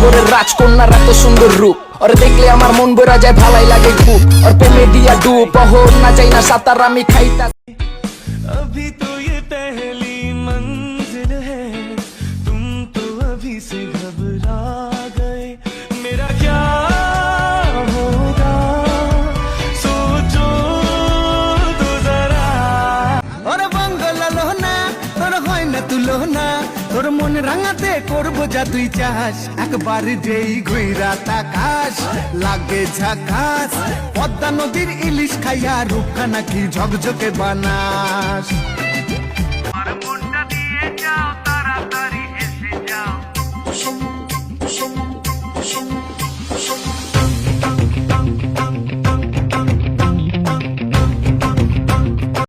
শহরের রাজকন্যার এত সুন্দর রূপ, ওর দেখলে আমার মন বইরা যায়, ভালাই লাগে খুব। ওর প্রেমে দিয়া ডুব, পহর না যাই না সাঁতার আমি খাইতা। अभी तो ये पहली मंजिल है, तुम तो अभी से घबरा गए, मेरा क्या होगा सोचो तो जरा। और बंगला लोहना তোর হয় না তুলনা, তোর মন রাঙাতে করবো যা তুই চাস, একবার যেই ঘুইরা তাকাস লাগে ঝাকাস, পদ্মা নদীর ইলিশ খাইয়া রূপখানা কি ঝকঝকে বানাস। আর মনটা দিয়ে যাও, তাড়াতাড়ি এসে যাও।